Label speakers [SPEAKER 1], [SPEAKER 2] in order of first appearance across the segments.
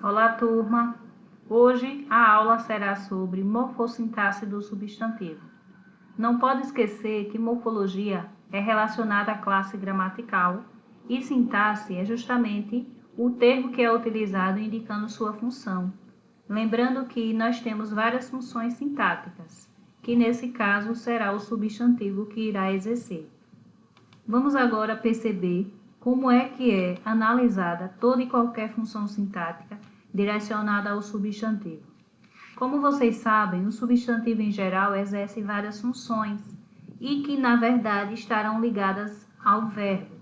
[SPEAKER 1] Olá, turma! Hoje a aula será sobre morfossintaxe do substantivo. Não pode esquecer que morfologia é relacionada à classe gramatical e sintaxe é justamente o termo que é utilizado indicando sua função. Lembrando que nós temos várias funções sintáticas, que nesse caso será o substantivo que irá exercer. Vamos agora perceber como é que é analisada toda e qualquer função sintática direcionada ao substantivo. Como vocês sabem, o substantivo em geral exerce várias funções e que, na verdade, estarão ligadas ao verbo.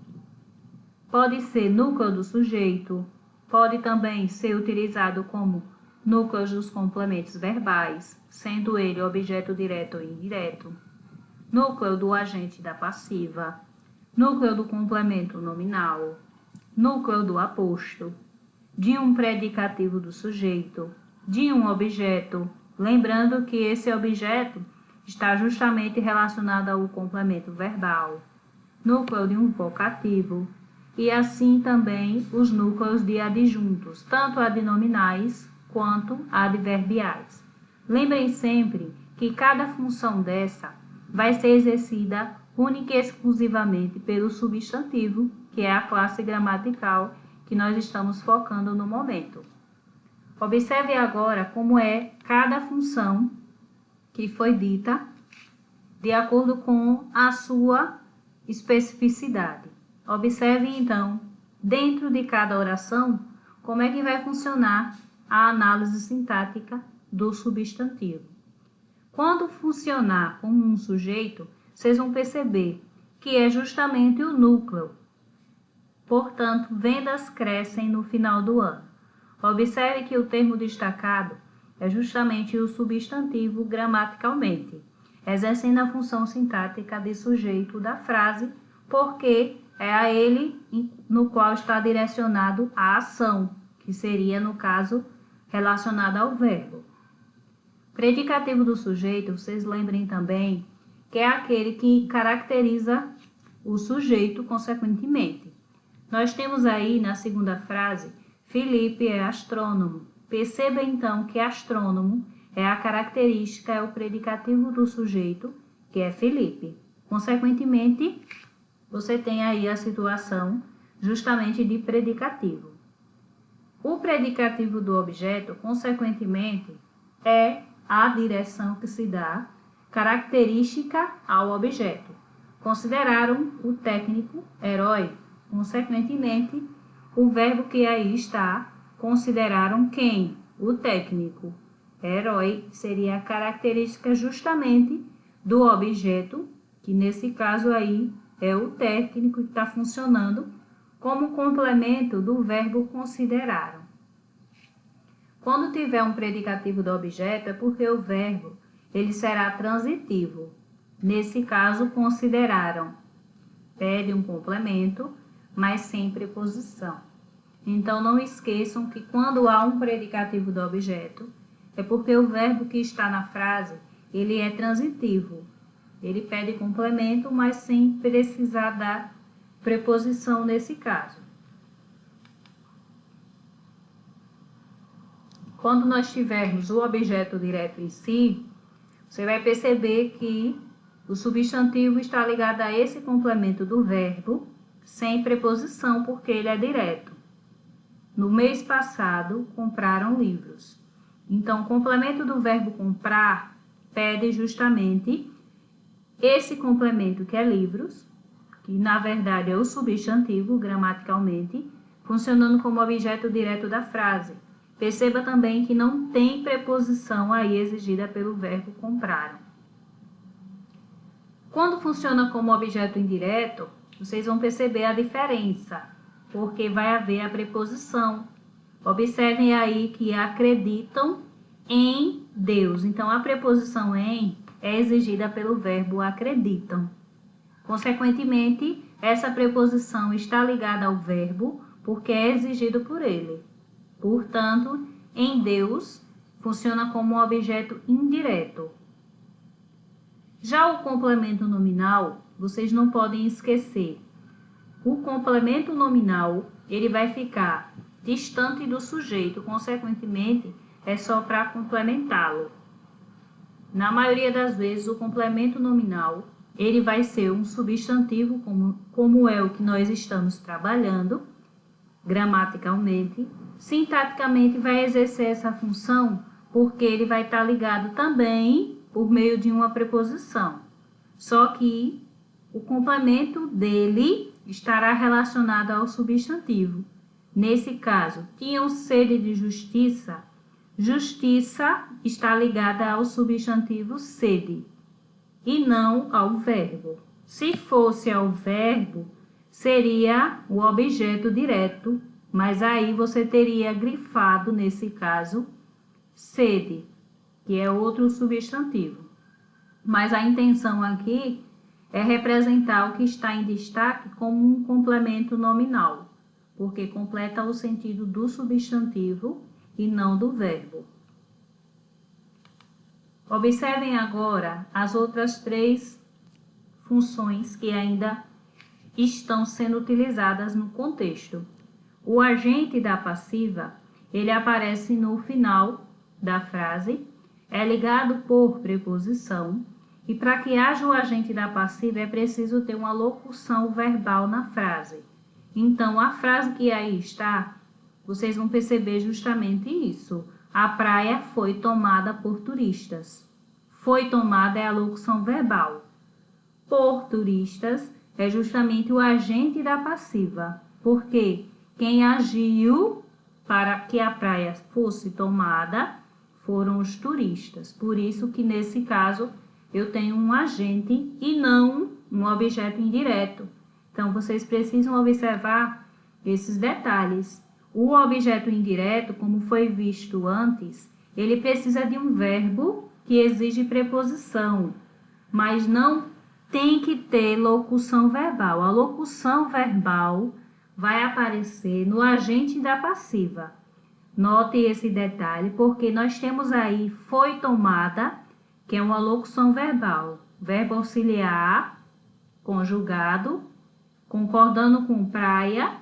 [SPEAKER 1] Pode ser núcleo do sujeito, pode também ser utilizado como núcleos dos complementos verbais, sendo ele objeto direto ou indireto, núcleo do agente da passiva, núcleo do complemento nominal, núcleo do aposto, de um predicativo do sujeito, de um objeto, lembrando que esse objeto está justamente relacionado ao complemento verbal, núcleo de um vocativo, e assim também os núcleos de adjuntos, tanto adnominais quanto adverbiais. Lembrem sempre que cada função dessa vai ser exercida única e exclusivamente pelo substantivo, que é a classe gramatical que nós estamos focando no momento. Observe agora como é cada função que foi dita de acordo com a sua especificidade. Observe então, dentro de cada oração, como é que vai funcionar a análise sintática do substantivo. Quando funcionar como um sujeito, vocês vão perceber que é justamente o núcleo. Portanto, vendas crescem no final do ano. Observe que o termo destacado é justamente o substantivo gramaticalmente, exercendo a função sintática de sujeito da frase, porque é a ele no qual está direcionado a ação, que seria, no caso, relacionada ao verbo. Predicativo do sujeito, vocês lembrem também, que é aquele que caracteriza o sujeito consequentemente. Nós temos aí na segunda frase, Felipe é astrônomo. Perceba então que astrônomo é a característica, é o predicativo do sujeito, que é Felipe. Consequentemente, você tem aí a situação justamente de predicativo. O predicativo do objeto, consequentemente, é a direção que se dá característica ao objeto. Consideraram o técnico herói. Consequentemente, o verbo que aí está, consideraram quem? O técnico. Herói seria a característica justamente do objeto, que nesse caso aí é o técnico que está funcionando como complemento do verbo consideraram. Quando tiver um predicativo do objeto, é porque o verbo ele será transitivo. Nesse caso, consideraram. Pede um complemento, mas sem preposição. Então, não esqueçam que quando há um predicativo do objeto, é porque o verbo que está na frase, ele é transitivo. Ele pede complemento, mas sem precisar da preposição nesse caso. Quando nós tivermos o objeto direto em si, você vai perceber que o substantivo está ligado a esse complemento do verbo, sem preposição, porque ele é direto. No mês passado, compraram livros. Então, o complemento do verbo comprar pede justamente esse complemento que é livros, que na verdade é o substantivo gramaticalmente, funcionando como objeto direto da frase. Perceba também que não tem preposição aí exigida pelo verbo compraram. Quando funciona como objeto indireto, vocês vão perceber a diferença, porque vai haver a preposição. Observem aí que acreditam em Deus. Então, a preposição em é exigida pelo verbo acreditam. Consequentemente, essa preposição está ligada ao verbo porque é exigido por ele. Portanto, em Deus, funciona como objeto indireto. Já o complemento nominal, vocês não podem esquecer. O complemento nominal, ele vai ficar distante do sujeito, consequentemente, é só para complementá-lo. Na maioria das vezes, o complemento nominal ele vai ser um substantivo, como é o que nós estamos trabalhando, gramaticalmente. Sintaticamente, vai exercer essa função porque ele vai estar ligado também por meio de uma preposição. Só que o complemento dele estará relacionado ao substantivo. Nesse caso, tinham sede de justiça. Justiça está ligada ao substantivo sede e não ao verbo. Se fosse ao verbo, seria o objeto direto, mas aí você teria grifado, nesse caso, sede, que é outro substantivo. Mas a intenção aqui é representar o que está em destaque como um complemento nominal, porque completa o sentido do substantivo e não do verbo. Observem agora as outras 3 funções que ainda estão sendo utilizadas no contexto. O agente da passiva, ele aparece no final da frase, é ligado por preposição, e para que haja o agente da passiva é preciso ter uma locução verbal na frase. Então, a frase que aí está, vocês vão perceber justamente isso. A praia foi tomada por turistas. Foi tomada é a locução verbal. Por turistas é justamente o agente da passiva, porque quem agiu para que a praia fosse tomada foram os turistas. Por isso que nesse caso eu tenho um agente e não um objeto indireto. Então vocês precisam observar esses detalhes. O objeto indireto, como foi visto antes, ele precisa de um verbo que exige preposição, mas não tem que ter locução verbal. A locução verbal vai aparecer no agente da passiva. Note esse detalhe, porque nós temos aí foi tomada, que é uma locução verbal, verbo auxiliar, conjugado, concordando com praia,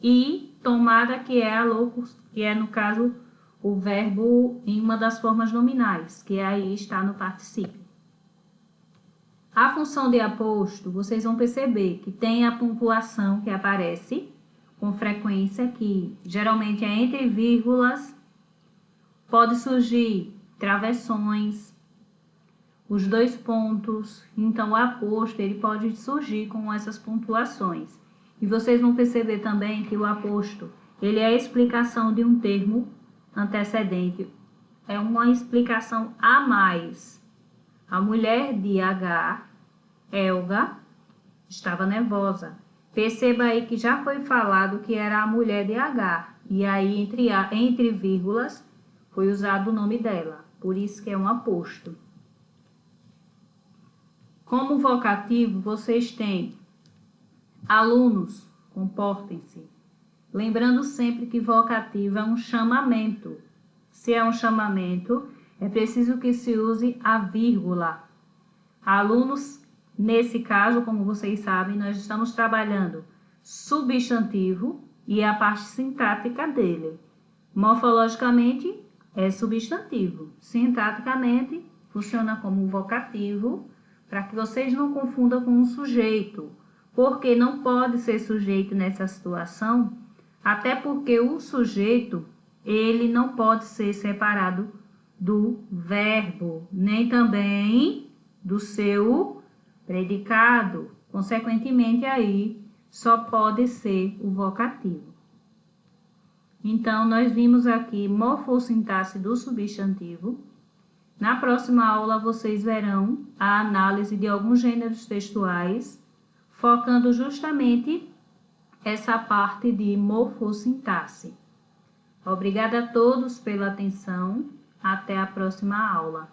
[SPEAKER 1] e tomada, que é no caso o verbo em uma das formas nominais, que aí está no particípio. A função de aposto, vocês vão perceber que tem a pontuação que aparece com frequência, que geralmente é entre vírgulas, pode surgir travessões, os 2 pontos, então o aposto ele pode surgir com essas pontuações. E vocês vão perceber também que o aposto ele é a explicação de um termo antecedente, é uma explicação a mais. A mulher de H, Helga, estava nervosa. Perceba aí que já foi falado que era a mulher de H, e aí entre vírgulas foi usado o nome dela, por isso que é um aposto. Como vocativo, vocês têm alunos, comportem-se. Lembrando sempre que vocativo é um chamamento. Se é um chamamento, é preciso que se use a vírgula. Alunos, nesse caso, como vocês sabem, nós estamos trabalhando substantivo e a parte sintática dele. Morfologicamente, é substantivo. Sintaticamente, funciona como vocativo, para que vocês não confundam com um sujeito, porque não pode ser sujeito nessa situação, até porque o sujeito, ele não pode ser separado do verbo, nem também do seu predicado. Consequentemente, aí só pode ser o vocativo. Então, nós vimos aqui morfossintaxe do substantivo. Na próxima aula, vocês verão a análise de alguns gêneros textuais, focando justamente essa parte de morfossintaxe. Obrigada a todos pela atenção. Até a próxima aula.